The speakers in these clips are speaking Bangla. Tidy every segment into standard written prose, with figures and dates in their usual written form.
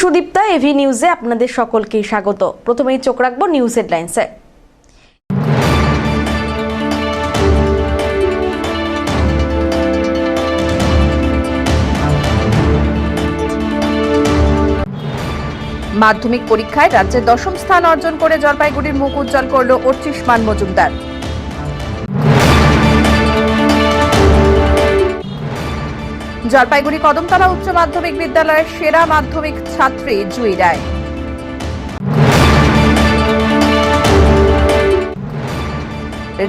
সুদীপ্তা এভি নিউজে আপনাদের সকলকে স্বাগত। প্রথমেই চোখ রাখবো নিউজ হেডলাইন্সে। মাধ্যমিক পরীক্ষায় রাজ্যে ১০ম স্থান অর্জন করে জলপাইগুড়ির মুখ উজ্জ্বল করল অর্চিষ্মান মজুমদার। জলপাইগুড়ি কদমতলা উচ্চ মাধ্যমিক বিদ্যালয়ের সেরা মাধ্যমিক ছাত্রী জুই রায়।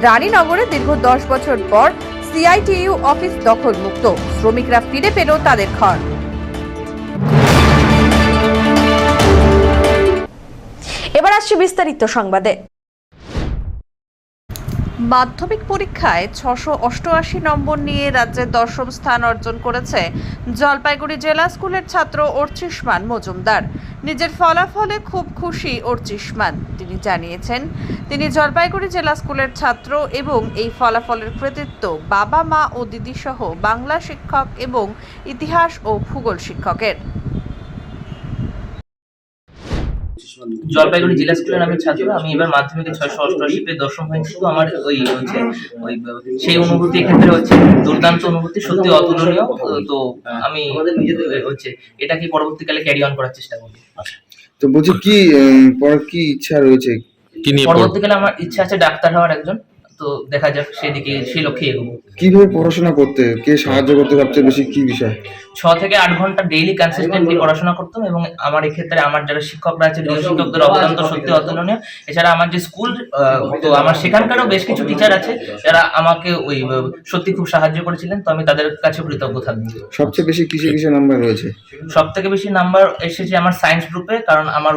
রানীনগরে দীর্ঘ 10 বছর পর সিআইটিইউ অফিস দখল মুক্ত, শ্রমিকরা ফিরে পেল তাদের ঘর। এবার আসছে বিস্তারিত সংবাদে। মাধ্যমিক পরীক্ষায় 688 নম্বর নিয়ে রাজ্যে 10ম স্থান অর্জন করেছে জলপাইগুড়ি জেলা স্কুলের ছাত্র অর্চিষ্মান মজুমদার। নিজের ফলাফলে খুব খুশি অর্চিষ্মান। তিনি জানিয়েছেন, তিনি জলপাইগুড়ি জেলা স্কুলের ছাত্র এবং এই ফলাফলের কৃতিত্ব বাবা মা ও দিদি সহ বাংলা শিক্ষক এবং ইতিহাস ও ভূগোল শিক্ষকের। জলপাইগুড়ি জেলা স্কুলের আমি ছাত্র। আমি এবার মাধ্যমিকে 688 পেয়ে 10ম হয়েছি। তো আমার সেই অনুভূতি এক্ষেত্রে হচ্ছে দুর্দান্ত অনুভূতি, সত্যি অতুলনীয়। তো আমি এটাকে পরবর্তীকালে ক্যারি অন করার চেষ্টা করব। তো বলছি কি পড়ার কি ইচ্ছা রয়েছে? পরবর্তীকালে আমার ইচ্ছা আছে ডাক্তার হওয়ার একজন। তো দেখা যাক সেদিকে, সেই লক্ষ্যে এগোবো। কিভাবে পড়াশোনা করতে, কে সাহায্য করতে সবচেয়ে বেশি, কি বিষয়? 6 থেকে 8 ঘন্টা ডেইলি কনসিস্টেন্টলি পড়াশোনা করতাম এবং আমার এক্ষেত্রে আমার যারা শিক্ষকরা আছে, গৃহ শিক্ষকদের অবদান তো সত্যি অতুলনীয়। এছাড়া আমার যে স্কুল, তো আমার সেখানকারও বেশ কিছু টিচার আছে যারা আমাকে সত্যি খুব সাহায্য করেছিলেন। তো আমি তাদের কাছে কৃতজ্ঞ থাকবো। সবচেয়ে বেশি কিসে নাম্বার রয়েছে? সব থেকে বেশি নাম্বার এসেছে আমার সায়েন্স গ্রুপে, কারণ আমার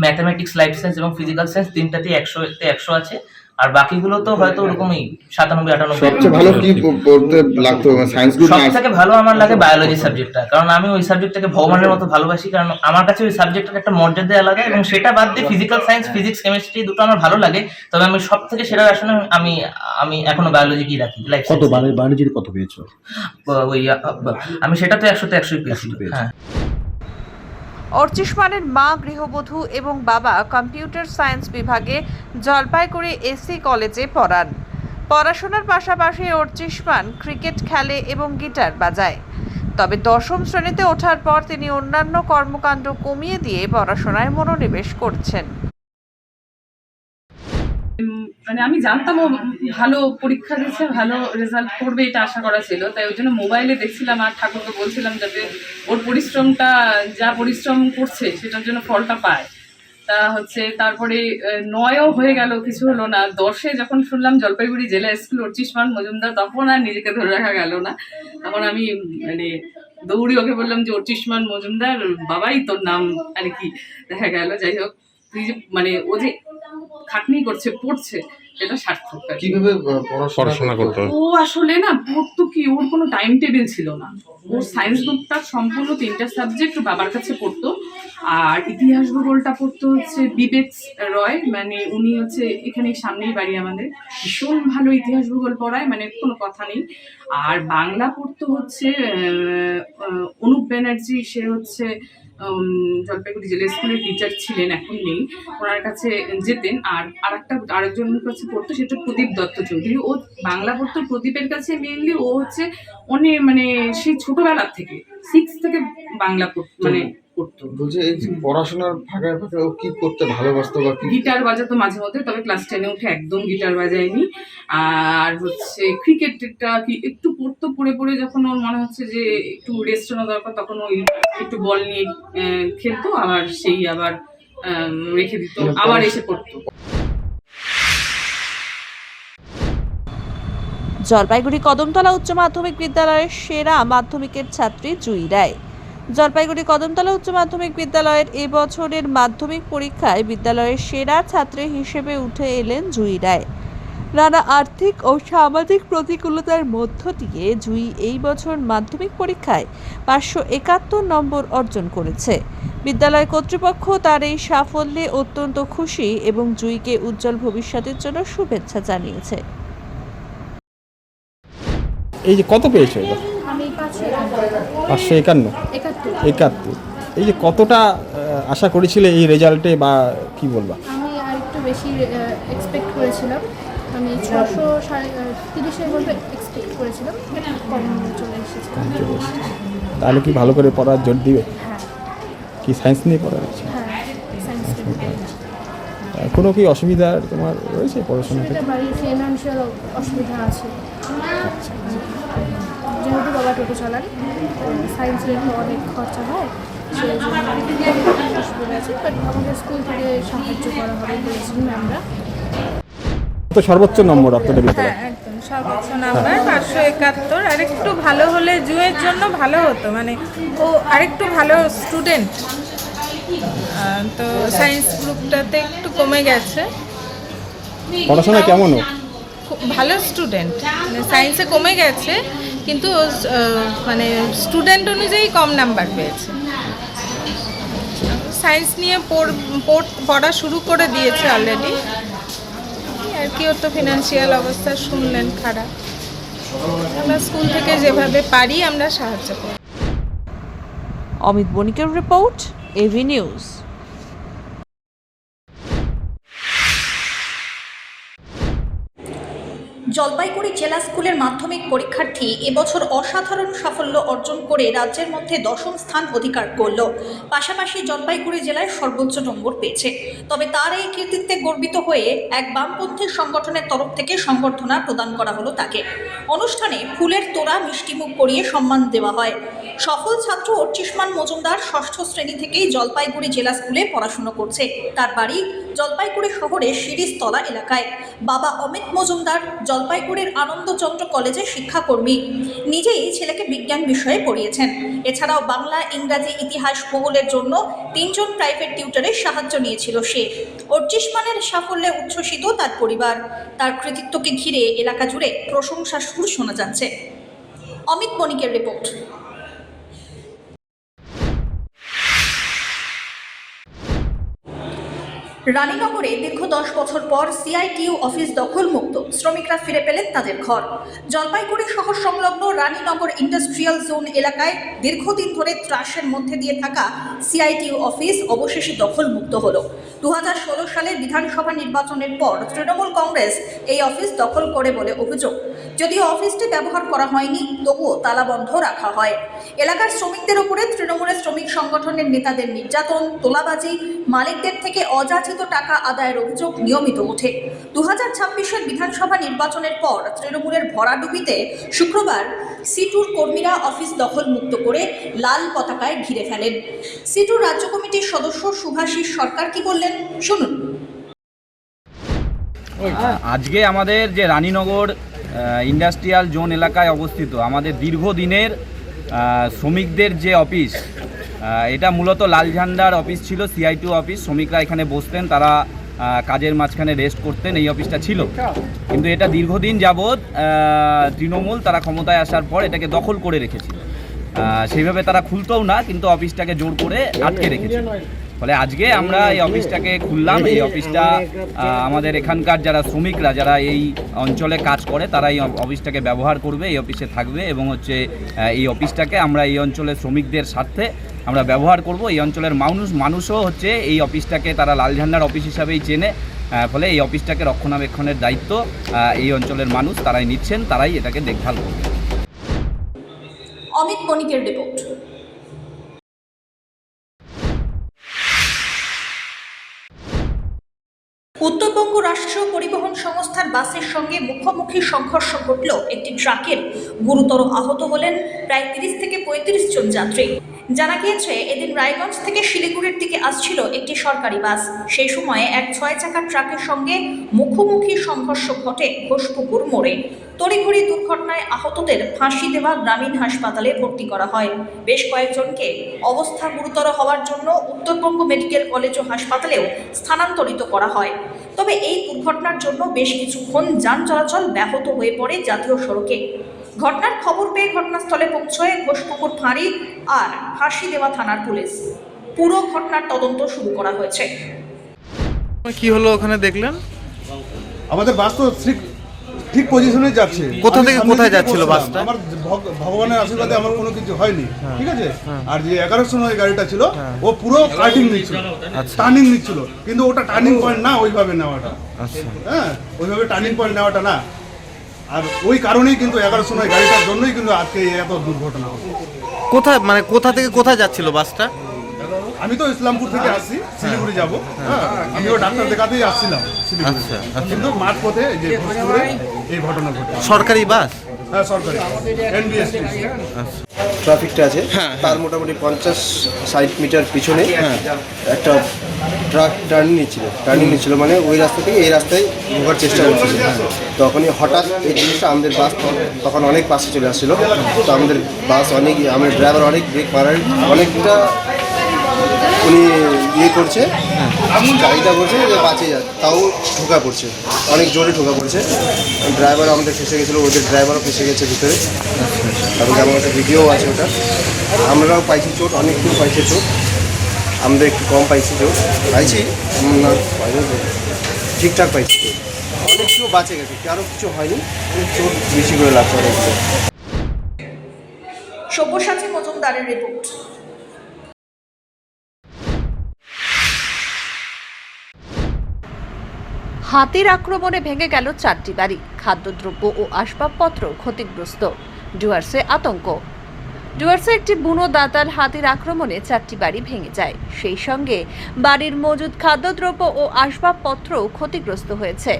ম্যাথামেটিক্স, লাইফ সায়েন্স এবং ফিজিক্যাল সায়েন্স তিনটাতেই 100তে 100 আছে। আর বাকিগুলো তো হয়তো ওরকমই 97-98। সবচেয়ে ভালো কি পড়তে লাগতো সায়েন্স গ্রুপ? সবথেকে ভালো আমার লাগে বায়োলজি সাবজেক্টটা, কারণ আমি ওই সাবজেক্টটাকে ভগবানের মতো ভালোবাসি। কারণ আমার কাছে ওই সাবজেক্টের একটা মর্যাদা আলাদা, এবং সেটা বাদ দিয়ে ফিজিক্যাল সায়েন্স, ফিজিক্স, কেমিস্ট্রি দুটো আমার ভালো লাগে। তবে আমি সব থেকে সেরা আসলে আমি এখনো বায়োলজি রাখি। কত বায়োলজির কত পেয়েছো? আমি সেটা তো 100তে 100 পেয়েছি। হ্যাঁ। অর্চিষ্মানের মা গৃহবধূ এবং বাবা কম্পিউটার সায়েন্স বিভাগে জলপাইগুড়ি এসি কলেজে পড়ান। পড়াশোনার পাশাপাশি অর্চিষ্মান ক্রিকেট খেলে এবং গিটার বাজায়। তবে 10ম শ্রেণীতে ওঠার পর তিনি অন্যান্য কর্মকাণ্ড কমিয়ে দিয়ে পড়াশোনায় মনোনিবেশ করছেন। আমি জানতাম ও ভালো পরীক্ষা দিচ্ছে, ভালো রেজাল্ট করবে, এটা আশা করা ছিল। তাই ওই জন্য মোবাইলে দেখছিলাম আর ঠাকুরকে বলছিলাম যাতে ওর পরিশ্রমটা, যা পরিশ্রম করছে সেটার জন্য ফলটা পায়। তা তারপরে 9ও হয়ে গেল, কিছু হলো না। 10-এ যখন শুনলাম জলপাইগুড়ি জেলা স্কুল অর্চিষ্মান মজুমদার, তখন আর নিজেকে ধরে রাখা গেল না। তখন আমি দৌড়ি ওকে বললাম যে অর্চিষ্মান মজুমদার, বাবাই তোর নাম আর কি। দেখা গেল, যাই হোক, তুই যে ও যে খাটনি করছে, পড়ছে, এটা সার্থক। কিভাবে পড়াশোনা করতে? ও আসলে না পড়তো কি, ওর কোনো টাইম টেবিল ছিল না। ওর সায়েন্স গ্রুপটা সম্পূর্ণ 3টা সাবজেক্ট বাবার কাছে পড়তো। আর ইতিহাস ভূগোলটা পড়তো বিবেক রয়, উনি এখানে সামনেই বাড়ি আমাদের, ভীষণ ভালো ইতিহাস ভূগোল পড়ায়, কোনো কথা নেই। আর বাংলা পড়তো অনুপ ব্যানার্জি, সে জলপাইগুড়ি জেলা স্কুলের টিচার ছিলেন, এখন নেই, ওনার কাছে যেতেন। আর আরেকজনের কাছে পড়তো, সেটা প্রদীপ দত্ত চৌধুরী। ও বাংলা পড়তো প্রদীপের কাছে মেইনলি। ও অনেক সেই ছোটবেলার থেকে 6 থেকে বাংলা পড়তো। বলছে এই পড়াশোনার ফাঁকে ফাঁকে ও কি করতে ভালোবাসতো? বা গিটার বাজাতো মাঝে মধ্যে, তবে ক্লাস 10-এ উঠে একদম গিটার বাজায়নি। আর ক্রিকেটটা কি একটু পড়তো, পড়ে পড়ে যখন ওর মনে হচ্ছে যে একটু রেস্ট নেওয়া দরকার, তখন ওই একটু বল নিয়ে খেলতো, আবার আবার রেখে দিত, আবার এসে পড়তো। জলপাইগুড়ি কদমতলা উচ্চ মাধ্যমিক বিদ্যালয়ের সেরা মাধ্যমিকের ছাত্রী জুই রায়। জলপাইগুড়ি কদমতলা উচ্চ মাধ্যমিক বিদ্যালয়ের এবছরের মাধ্যমিক পরীক্ষায় বিদ্যালয়ের সেরা ছাত্রী হিসেবে উঠে এলেন জুই রায়। নানা আর্থিক ও সামাজিক প্রতিকূলতার মধ্য দিয়ে জুই এই বছর মাধ্যমিক পরীক্ষায় 571 নম্বর অর্জন করেছে। বিদ্যালয় কর্তৃপক্ষ তার এই সাফল্যে অত্যন্ত খুশি এবং জুইকে উজ্জ্বল ভবিষ্যতের জন্য শুভেচ্ছা জানিয়েছে। এই যে কত পেয়েছো? আমি 551। 571। এই যে কতটা আশা করেছিলে এই রেজাল্টে বা কি বলবা? আমি আর একটু বেশি এক্সপেক্ট করেছিলাম। আমি 630-এর মধ্যে এক্সপেক্ট করেছিলাম, কম চলে এসেছে। তাহলে কি ভালো করে পড়ার জোর দিবে? হ্যাঁ কি সায়েন্স নিয়ে পড়া হচ্ছে? হ্যাঁ, সায়েন্স কোনো কি অসুবিধা তোমার রয়েছে পড়াশোনা এটা থেকে? বাড়ির ফিনান্সিয়াল অসুবিধা আছে, যেহেতু বাবা টোটো চালান, সায়েন্সের অনেক খরচা হয়, সেই জন্য অসুবিধা আছে। বাট আমাদের স্কুল থেকে সাহায্য করা হবে বলেছিলেন ম্যামরা। তো সর্বোচ্চ নম্বর আপনাদের বিদ্যালয়ে? হ্যাঁ একদম সর্বোচ্চ নাম্বার 571। আরেকটু ভালো হলে জুয়ের জন্য ভালো হতো, মানে ও আরেকটু ভালো স্টুডেন্ট, তো সায়েন্স গ্রুপটাতে একটু কমে গেছে। পড়াশোনা কেমন ও? খুব ভালো স্টুডেন্ট, মানে সায়েন্সে কমে গেছে কিন্তু ও মানে স্টুডেন্ট অনুযায়ী কম নাম্বার পেয়েছে। সায়েন্স নিয়ে পড়া শুরু করে দিয়েছে অলরেডি, আর কি ওর তো ফিনান্সিয়াল অবস্থা শুনলেন খারাপ। আমরা স্কুল থেকে যেভাবে পারি আমরা সাহায্য করি। অমিত বণিকের রিপোর্ট, এভি নিউজ। জলপাইগুড়ি জেলা স্কুলের মাধ্যমিক পরীক্ষার্থী এবছর অসাধারণ সাফল্য অর্জন করে রাজ্যের মধ্যে 10ম স্থান অধিকার করল। পাশাপাশি জলপাইগুড়ি জেলায় সর্বোচ্চ নম্বর পেয়েছে। তবে তার এই কৃতিত্বে গর্বিত হয়ে এক বামপন্থী সংগঠনের তরফ থেকে সংবর্ধনা প্রদান করা হলো তাকে। অনুষ্ঠানে ফুলের তোড়া মিষ্টিমুখ করিয়ে সম্মান দেওয়া হয়। সফল ছাত্র অর্চিষ্মান মজুমদার ষষ্ঠ শ্রেণী থেকেই জলপাইগুড়ি জেলা স্কুলে পড়াশোনা করছে। তার বাড়ি জলপাইগুড়ি শহরের শিরিষতলা এলাকায়। বাবা অমিত মজুমদার জলপাইগুড়ির আনন্দচন্দ্র কলেজে শিক্ষাকর্মী। নিজেই ছেলেকে বিজ্ঞান বিষয়ে পড়িয়েছেন। এছাড়াও বাংলা, ইংরাজি, ইতিহাস, ভূগোলের জন্য 3 জন প্রাইভেট টিউটরের সাহায্য নিয়েছিল সে। অর্চিষ্মানের সাফল্যে উচ্ছ্বসিত তার পরিবার। তার কৃতিত্বকে ঘিরে এলাকা জুড়ে প্রশংসার সুর শোনা যাচ্ছে। অমিত বণিকের রিপোর্ট। রানীনগরে দীর্ঘ 10 বছর পর সিআইটিইউ অফিস দখলমুক্ত, শ্রমিকরা ফিরে পেলেন তাদের ঘর। জলপাইগুড়ি শহর সংলগ্ন রানীনগর ইন্ডাস্ট্রিয়াল জোন এলাকায় দীর্ঘদিন ধরে ত্রাসের মধ্যে দিয়ে থাকা সিআইটিইউ অফিস অবশেষে দখলমুক্ত হলো। 2016 সালের বিধানসভা নির্বাচনের পর তৃণমূল কংগ্রেস এই অফিস দখল করে বলে অভিযোগ। যদিও অফিসটি ব্যবহার করা হয়নি, তবুও তালাবন্ধ রাখা হয়। এলাকার শ্রমিকদের উপরে তৃণমূলের শ্রমিক সংগঠনের নেতাদের নির্যাতন, তোলাবাজি, মালিকদের থেকে অযাচিত টাকা আদায়ের অভিযোগ নিয়মিত ওঠে। 2026-এর বিধানসভা নির্বাচনের পর তৃণমূলের ভরাডুবিতে শুক্রবার সিটুর কর্মীরা অফিস দখলমুক্ত করে লাল পতাকায় ঘিরে ফেলেন। সিটুর রাজ্য কমিটির সদস্য শুভাশিস সরকার কি বললেন শুনুন। আজকে আমাদের যে রানীনগর ইন্ডাস্ট্রিয়াল জোন এলাকায় অবস্থিত আমাদের দীর্ঘদিনের শ্রমিকদের যে অফিস, এটা মূলত লাল ঝান্ডার অফিস ছিল, সিআইটিইউ অফিস। শ্রমিকরা এখানে বসতেন, তারা কাজের মাঝখানে রেস্ট করতেন, এই অফিসটা ছিল। কিন্তু এটা দীর্ঘদিন যাবৎ তৃণমূল তারা ক্ষমতায় আসার পর এটাকে দখল করে রেখেছিল। সেইভাবে তারা খুলতেও না, কিন্তু অফিসটাকে জোর করে আটকে রেখেছিল। ফলে আজকে আমরা এই অফিসটাকে খুললাম। এই অফিসটা আমাদের এখানকার যারা শ্রমিকরা, যারা এই অঞ্চলে কাজ করে, তারা এই অফিসটাকে ব্যবহার করবে, এই অফিসে থাকবে এবং এই অফিসটাকে আমরা এই অঞ্চলের শ্রমিকদের স্বার্থে আমরা ব্যবহার করব। এই অঞ্চলের মানুষও এই অফিসটাকে তারা লাল ঝান্ডার অফিস হিসাবেই চেনে। ফলে এই অফিসটাকে রক্ষণাবেক্ষণের দায়িত্ব এই অঞ্চলের মানুষ তারাই নিচ্ছেন, তারাই এটাকে দেখভাল করবে। অমিত বণিকের রিপোর্ট। উত্তরবঙ্গ রাষ্ট্রীয় পরিবহন সংস্থার বাসের সঙ্গে মুখোমুখি সংঘর্ষ ঘটল একটি ট্রাকের। গুরুতর আহত হলেন প্রায় 30 থেকে 35 জন যাত্রী। জানা গিয়েছে, এদিন রায়গঞ্জ থেকে শিলিগুড়ির দিকে আসছিল একটি সরকারি বাস। সেই সময়ে এক 6 চাকার ট্রাকের সঙ্গে মুখোমুখি সংঘর্ষ ঘটে ঘোষপুকুর মোড়ে। তড়িঘড়ি দুর্ঘটনায় আহতদের ফাঁসি দেওয়া গ্রামীণ হাসপাতালে ভর্তি করা হয়। বেশ কয়েকজনকে অবস্থা গুরুতর হওয়ার জন্য উত্তরবঙ্গ মেডিকেল কলেজ ও হাসপাতালেও স্থানান্তরিত করা হয়। তবে এই দুর্ঘটনার জন্য বেশ কিছুক্ষণ যান চলাচল ব্যাহত হয়ে পড়ে জাতীয় সড়কে। ঘটনার খবর পেয়ে ঘটনাস্থলে পৌঁছয় ঘোষপুকুর ফাঁড়ি আর ফাঁসি দেওয়া থানার পুলিশ। পুরো ঘটনার তদন্ত শুরু করা হয়েছে। কি হলো ওখানে দেখলেন? আমাদের বাস তো ঠিক ঠিক পজিশনে যাচ্ছে। কোথা থেকে আমি সামনের কোথায় দিকে যাচ্ছিল বসছিলাম। বাসটা? আমার ভগবানের আশীর্বাদে আমার কোনো কিছু হয়নি, ঠিক আছে। আর যে 1100 নয় গাড়িটা ছিল ও পুরো কাটিং নিচ্ছিল, টার্নিং নিচ্ছিল, কিন্তু ওটা টার্নিং পয়েন্ট না ওইভাবে নেওয়াটা, হ্যাঁ ওইভাবে টার্নিং পয়েন্ট নেওয়াটা না। আর ওই কারণেই কিন্তু 1100 নয় গাড়িটার জন্যই কিন্তু আজকে এত দুর্ঘটনা হচ্ছে। কোথায় মানে কোথা থেকে কোথায় যাচ্ছিল বাসটা? আমি তো ইসলামপুর থেকে আসছি, শিলিগুড়ি যাবো, হ্যাঁ আমিও ডাক্তার দেখাতেই আসছিলাম শিলিগুড়ি, কিন্তু মাঠ পথে এই যে ঘুরে এই ঘটনা ঘটে। সরকারি বাস? হ্যাঁ সরকারি এনবিএসটি। ট্রাফিকটা আছে তার মোটামুটি 50-60 মিটার পিছনে একটা ট্রাক টার্নিং নিচ্ছিল মানে ওই রাস্তা থেকে এই রাস্তায় ঢোকার চেষ্টা করছিল। তখনই হঠাৎ এই জিনিসটা আমাদের বাস তখন অনেক পাশে চলে আসছিল, তো আমাদের বাস অনেক আমাদের ড্রাইভার অনেক ব্রেক মারার অনেকটা উনি ইয়ে করছে, গাড়িটা করছে যে বাঁচে যায়, তাও ঢোকা পড়ছে, অনেক জোরে ঢোকা পড়ছে। ড্রাইভার আমাদের ফেসে গেছিলো, ওদের ড্রাইভারও ফেসে গেছে ভিতরে, এবং আমার একটা ভিডিও আছে ওটা। আমরাও পাইছি চোট, অনেক কিছু পাইছে চোট, আমরা একটু কম পাইছি চোট, পাইছি না ঠিকঠাক পাইছি চোট, অনেক কিছু বাঁচে গেছে, কারো কিছু হয়নি, চোট বেশি করে লাগছে অনেকগুলো। সব্যসাচী মজুমদারের রিপোর্ট। হাতির আক্রমণে ভেঙে গেল 4টি বাড়ি, খাদ্যদ্রব্য ও আসবাবপত্র ক্ষতিগ্রস্ত, ডুয়ার্সে আতঙ্ক। ডুয়ার্সে একটি বুনো দাঁতাল হাতির আক্রমণে 4টি বাড়ি ভেঙে যায়, সেই সঙ্গে বাড়ির মজুদ খাদ্যদ্রব্য ও আসবাবপত্রও ক্ষতিগ্রস্ত হয়েছে।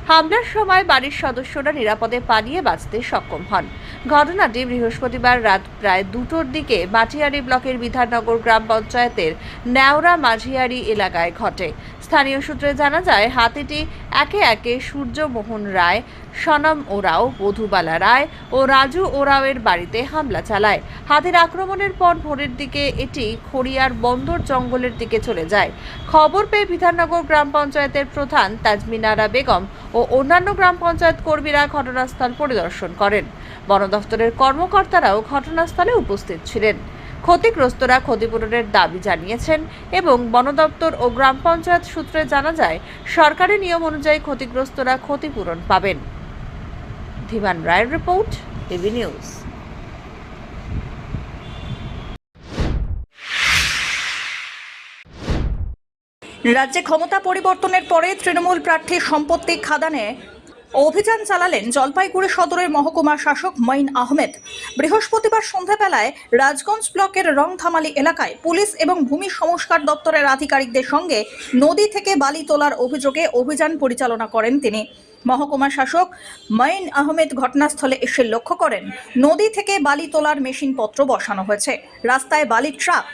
হামলার সময় বাড়ির সদস্যরা নিরাপদে পালিয়ে বাঁচতে সক্ষম হন। ঘটনাটি বৃহস্পতিবার রাত প্রায় 2টোর দিকে মাটিয়ারি ব্লকের বিধাননগর গ্রাম পঞ্চায়েতের নেওড়া মাঝিয়ারি এলাকায় ঘটে। স্থানীয় সূত্রে জানা যায়, হাতিটি একে একে সূর্যমোহন রায়, সনম ওরাও, বধুবালা রায় ও রাজু ওরাওয়ের বাড়িতে হামলা চালায়। হাতির আক্রমণের পর ভোরের দিকে এটি খড়িয়ার বন্দর জঙ্গলের দিকে চলে যায়। খবর পেয়ে বিধাননগর গ্রাম পঞ্চায়েতের প্রধান তাজমিনারা বেগম ও অন্যান্য গ্রাম পঞ্চায়েত কর্মীরা ঘটনাস্থল পরিদর্শন করেন। বন দফতরের কর্মকর্তারাও ঘটনাস্থলে উপস্থিত ছিলেন। ক্ষতিগ্রস্তরা ক্ষতিপূরণের দাবি জানিয়েছেন এবং বন দপ্তর ও গ্রাম পঞ্চায়েত সূত্রে জানা যায়, সরকারি নিয়ম অনুযায়ী ক্ষতিগ্রস্তরা ক্ষতিপূরণ পাবেন। ধীমান রায়ের রিপোর্ট, টিভি নিউজ। রাজ্যে ক্ষমতা পরিবর্তনের পরে তৃণমূল প্রার্থীর সম্পত্তি খাদানে অভিযান চালালেন জলপাইগুড়ি সদরের মহকুমা শাসক মঈন আহমেদ। বৃহস্পতিবার সন্ধ্যাবেলায় রাজগঞ্জ ব্লকের রংধামালি এলাকায় পুলিশ এবং ভূমি সংস্কার দপ্তরের আধিকারিকদের সঙ্গে নদী থেকে বালি তোলার অভিযোগে অভিযান পরিচালনা করেন তিনি। মহকুমা শাসক মঈন আহমেদ ঘটনাস্থলে এসে লক্ষ্য করেন, নদী থেকে বালি তোলার মেশিনপত্র বসানো হয়েছে, রাস্তায় বালির ট্রাক,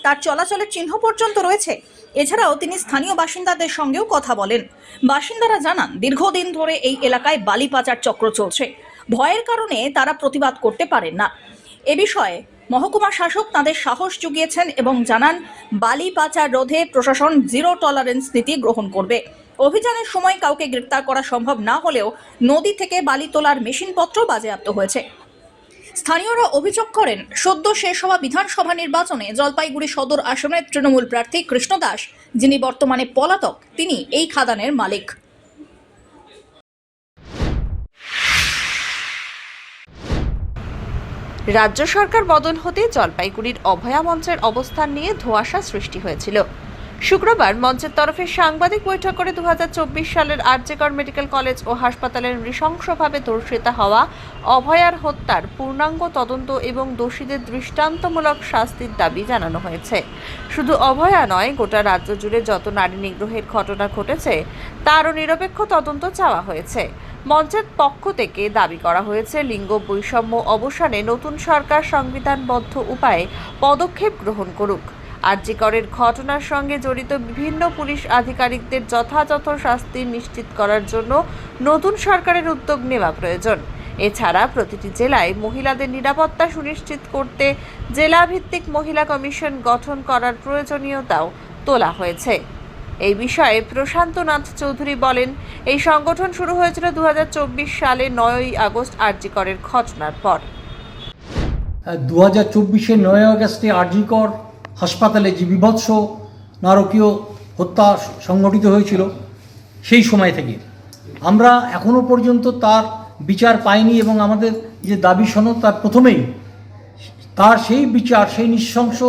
তার চলাচলের চিহ্ন পর্যন্ত রয়েছে। এছাড়াও তিনি স্থানীয় বাসিন্দাদের সঙ্গেও কথা বলেন। বাসিন্দারা জানান, দীর্ঘদিন ধরে এই এলাকায় বালি পাচার চক্র চলছে, ভয়ের কারণে তারা প্রতিবাদ করতে পারেন না। এ বিষয়ে মহকুমা শাসক তাদের সাহস জুগিয়েছেন এবং জানান, বালি পাচার রোধে প্রশাসন জিরো টলারেন্স নীতি গ্রহণ করবে। অভিযানের সময় কাউকে গ্রেপ্তার করা সম্ভব না হলেও নদী থেকে বালি তোলার মেশিনপত্র বাজেয়াপ্ত হয়েছে। স্থানীয়রা অভিযোগ করেন, সদ্য শেষ হওয়া বিধানসভা নির্বাচনে জলপাইগুড়ি সদর আসনের তৃণমূল প্রার্থী কৃষ্ণ দাস, যিনি বর্তমানে পলাতক, তিনি এই খাদানের মালিক। রাজ্য সরকার বদল হতে জলপাইগুড়ির অভয়া মঞ্চের অবস্থান নিয়ে ধোঁয়াশা সৃষ্টি হয়েছিল। শুক্রবার মঞ্চের তরফে সাংবাদিক বৈঠক করে 2024 সালের আরজিকর মেডিকেল কলেজ ও হাসপাতালের নৃশংসভাবে ধর্ষিতা হওয়া অভয়ার হত্যার পূর্ণাঙ্গ তদন্ত এবং দোষীদের দৃষ্টান্তমূলক শাস্তির দাবি জানানো হয়েছে। শুধু অভয়া নয়, গোটা রাজ্য জুড়ে যত নারী নিগ্রহের ঘটনা ঘটেছে তারও নিরপেক্ষ তদন্ত চাওয়া হয়েছে। মঞ্চের পক্ষ থেকে দাবি করা হয়েছে, লিঙ্গ বৈষম্য অবসানে নতুন সরকার সংবিধানবদ্ধ উপায়ে পদক্ষেপ গ্রহণ করুক। আরজিকরের ঘটনার সঙ্গে জড়িত বিভিন্ন পুলিশ আধিকারিকদের যথাযথ শাস্তি নিশ্চিত করার জন্য নতুন সরকারের উদ্যোগ নেওয়া প্রয়োজন। এছাড়া প্রতিটি জেলায় মহিলাদের নিরাপত্তা সুনিশ্চিত করতে জেলাভিত্তিক মহিলা কমিশন গঠন করার প্রয়োজনীয়তাও তোলা হয়েছে। এই বিষয়ে প্রশান্ত নাথ চৌধুরী বলেন, এই সংগঠন শুরু হয়েছিল 2024 সালে 9ই আগস্ট আরজিকরের ঘটনার পর। 2024-এর 9 আগস্টে আরজিকর হাসপাতালে যে বিভৎস নারকীয় হত্যা সংঘটিত হয়েছিল, সেই সময় থেকে আমরা এখনও পর্যন্ত তার বিচার পায়নি এবং আমাদের যে দাবি সনদ তার প্রথমেই তার সেই বিচার, সেই নৃশংস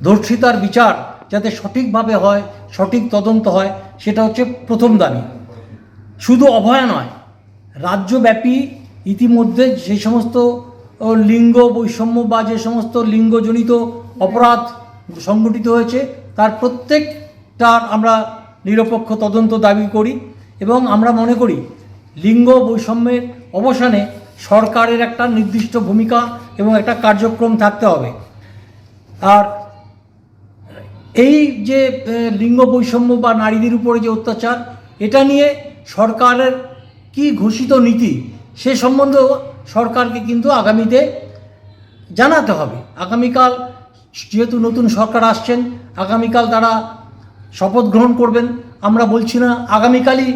ধর্ষিতার বিচার যাতে সঠিকভাবে হয়, সঠিক তদন্ত হয়, সেটা হচ্ছে প্রথম দাবি। শুধু অভয়া নয়, রাজ্যব্যাপী ইতিমধ্যে যে সমস্ত লিঙ্গ বৈষম্য বা যে সমস্ত লিঙ্গজনিত অপরাধ সংঘটিত হয়েছে তার প্রত্যেকটার আমরা নিরপেক্ষ তদন্ত দাবি করি এবং আমরা মনে করি লিঙ্গ বৈষম্যের অবসানে সরকারের একটা নির্দিষ্ট ভূমিকা এবং একটা কার্যক্রম থাকতে হবে। আর এই যে লিঙ্গ বৈষম্য বা নারীদের উপরে যে অত্যাচার, এটা নিয়ে সরকারের কি ঘোষিত নীতি সে সম্বন্ধেও সরকারকে কিন্তু আগামীতে জানাতে হবে। আগামীকাল যেহেতু নতুন সরকার আসছেন, আগামীকাল তারা শপথ গ্রহণ করবেন। আমরা বলছি না আগামীকালই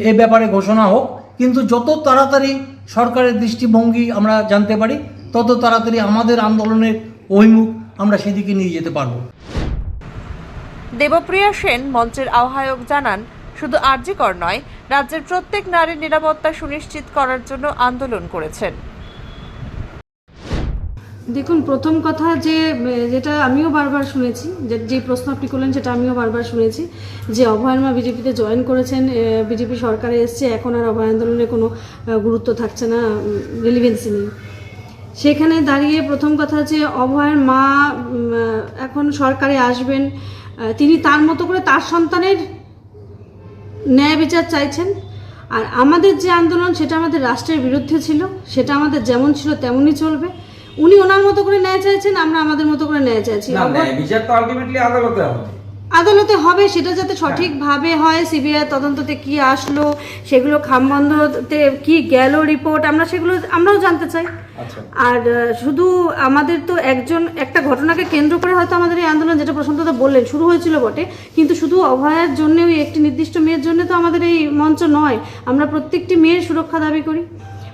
এই ব্যাপারে ঘোষণা হোক, কিন্তু যত তাড়াতাড়ি সরকারের দৃষ্টিভঙ্গি আমরা জানতে পারি তত তাড়াতাড়ি আমাদের আন্দোলনের অভিমুখ আমরা সেদিকে নিয়ে যেতে পারব। দেবপ্রিয়া সেন মঞ্চের আহ্বায়ক জানান, শুধু আরজিকর নয়, রাজ্যের প্রত্যেক নারীর নিরাপত্তা সুনিশ্চিত করার জন্য আন্দোলন করেছেন। দেখুন, প্রথম কথা যেটা আমিও বারবার শুনেছি, যে প্রশ্ন আপনি করলেন সেটা আমিও বারবার শুনেছি, যে অভয়ের মা বিজেপিতে জয়েন করেছেন, বিজেপি সরকারে এসছে, এখন আর অভয় আন্দোলনে কোনো গুরুত্ব থাকছে না, রিলিভেন্সি নেই। সেখানে দাঁড়িয়ে প্রথম কথা যে অভয়ের মা এখন সরকারে আসবেন, তিনি তার মতো করে তার সন্তানের ন্যায় বিচার চাইছেন। আর আমাদের যে আন্দোলন সেটা আমাদের রাষ্ট্রের বিরুদ্ধে ছিল, সেটা আমাদের যেমন ছিল তেমনই চলবে। উনি ওনার মতো করে ন্যায় চাইছেন, আমরা আমাদের মতো করে ন্যায় চাইছি। বিচার তো আলটিমেটলি আদালতে হবে, আদালতে হবে, সেটা যাতে সঠিকভাবে হয়। সিবিআই তদন্ততে কি আসলো, সেগুলো খামবন্ধতে কি গেল রিপোর্ট, আমরাও জানতে চাই। আর শুধু আমাদের তো একটা ঘটনাকে কেন্দ্র করে হয়তো আমাদের এই আন্দোলন, যেটা প্রশান্তদা বললেন, শুরু হয়েছিল বটে, কিন্তু শুধু অভয়ার জন্য, ওই একটি নির্দিষ্ট মেয়ের জন্য তো আমাদের এই মঞ্চ নয়। আমরা প্রত্যেকটি মেয়ের সুরক্ষা দাবি করি,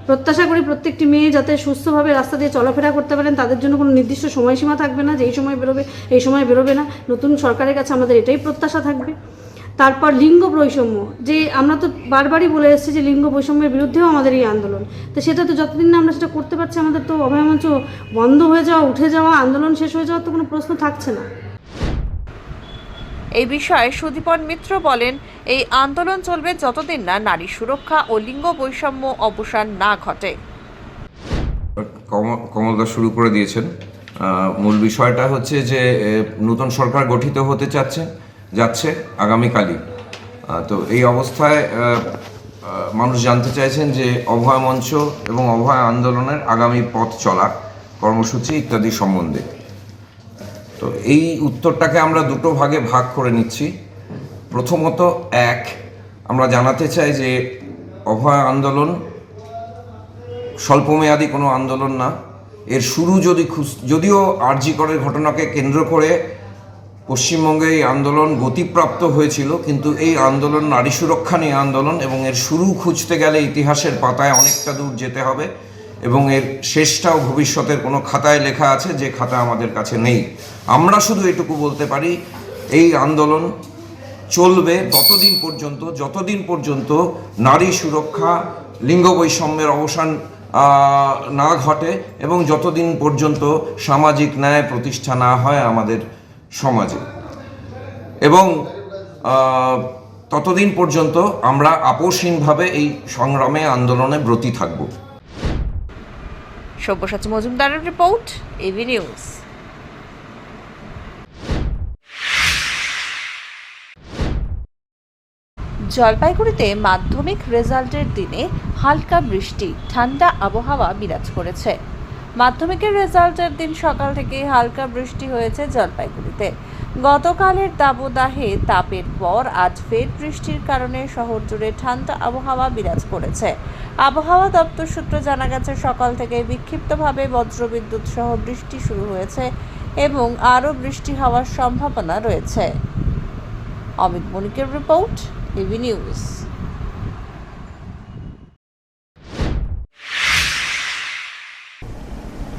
প্রত্যাশা করি প্রত্যেকটি মেয়ে যাতে সুস্থভাবে রাস্তা দিয়ে চলাফেরা করতে পারেন। তাদের জন্য কোনো নির্দিষ্ট সময়সীমা থাকবে না যে এই সময় বেরোবে, এই সময় বেরোবে না। নতুন সরকারের কাছে আমাদের এটাই প্রত্যাশা থাকবে। তারপর লিঙ্গ বৈষম্য, যে আমরা তো বারবারই বলে এসেছি যে লিঙ্গ বৈষম্যের বিরুদ্ধেও আমাদের এই আন্দোলন। তো সেটা তো যতদিন না আমরা সেটা করতে পারছি, আমাদের তো অভয় মঞ্চ বন্ধ হয়ে যাওয়া, উঠে যাওয়া, আন্দোলন শেষ হয়ে যাওয়ার তো কোনো প্রশ্ন থাকছে না। এই বিষয়ে সুদীপন মিত্র বলেন, এই আন্দোলন চলবে যতদিন না নারী সুরক্ষা ও লিঙ্গ বৈষম্য অবসান না ঘটে। কমলদা শুরু করে দিয়েছেন। মূল বিষয়টা হচ্ছে যে নতুন সরকার গঠিত হতে যাচ্ছে আগামীকালই। তো এই অবস্থায় মানুষ জানতে চাইছেন যে অভয় মঞ্চ এবং অভয় আন্দোলনের আগামী পথ চলা, কর্মসূচি ইত্যাদি সম্বন্ধে। তো এই উত্তরটাকে আমরা দুটো ভাগে ভাগ করে নিচ্ছি। প্রথমত, আমরা জানাতে চাই যে অভয় আন্দোলন স্বল্পমেয়াদী কোনো আন্দোলন না। এর শুরু যদিও আরজি করের ঘটনাকে কেন্দ্র করে পশ্চিমবঙ্গে এই আন্দোলন গতিপ্রাপ্ত হয়েছিল, কিন্তু এই আন্দোলন নারী সুরক্ষা নিয়ে আন্দোলন, এবং এর শুরু খুঁজতে গেলে ইতিহাসের পাতায় অনেকটা দূর যেতে হবে, এবং এর শেষটাও ভবিষ্যতের কোনো খাতায় লেখা আছে, যে খাতা আমাদের কাছে নেই। আমরা শুধু এটুকু বলতে পারি, এই আন্দোলন চলবে যতদিন পর্যন্ত নারী সুরক্ষা, লিঙ্গ বৈষম্যের অবসান না ঘটে, এবং যতদিন পর্যন্ত সামাজিক ন্যায় প্রতিষ্ঠা না হয় আমাদের সমাজে, এবং ততদিন পর্যন্ত আমরা আপোষহীনভাবে এই সংগ্রামে, আন্দোলনে ব্রতী থাকব। সব্যসাচী মজুমদারের রিপোর্ট, এবি নিউজ। জলপাইগুড়িতে মাধ্যমিক রেজাল্টের দিনে হালকা বৃষ্টি, ঠান্ডা আবহাওয়া বিরাজ করেছে। মাধ্যমিকের রেজাল্টের দিন সকাল থেকে হালকা বৃষ্টি হয়েছে জলপাইগুড়িতে। গতকালের দাবদাহে তাপের পর আজ ফের বৃষ্টির কারণে শহর জুড়ে ঠান্ডা আবহাওয়া বিরাজ করেছে। আবহাওয়া দপ্তর সূত্রে জানা গেছে, সকাল থেকে বিক্ষিপ্তভাবে বজ্রবিদ্যুৎ সহ বৃষ্টি শুরু হয়েছে এবং আরও বৃষ্টি হওয়ার সম্ভাবনা রয়েছে। অমিত বণিকের রিপোর্ট, এবি নিউজ।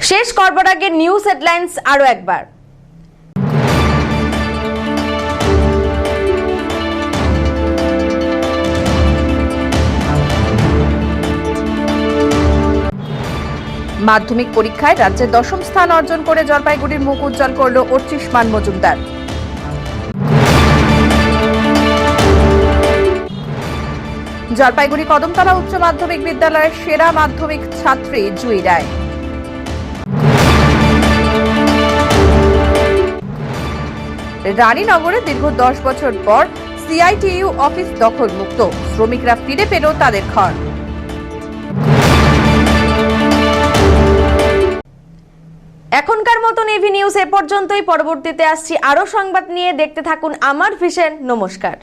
শেষ করবার আগে নিউজ হেডলাইন্স আরো একবার। মাধ্যমিক পরীক্ষায় রাজ্যে 10ম স্থান অর্জন করে জলপাইগুড়ির মুখ উজ্জ্বল করল অর্চিষ্মান মজুমদার। জলপাইগুড়ি কদমতলা উচ্চ মাধ্যমিক বিদ্যালয়ের সেরা মাধ্যমিক ছাত্রী জুই রায়। রানীনগরে দীর্ঘ 10 বছর পর সিআইটিইউ অফিস দখল মুক্ত, শ্রমিকরা ফিরে পেল তাদের ঘর। এখনকার মতন এভি নিউজ এ পর্যন্তই। পরবর্তীতে আসছি আরো সংবাদ নিয়ে। দেখতে থাকুন আমার ভিশন। নমস্কার।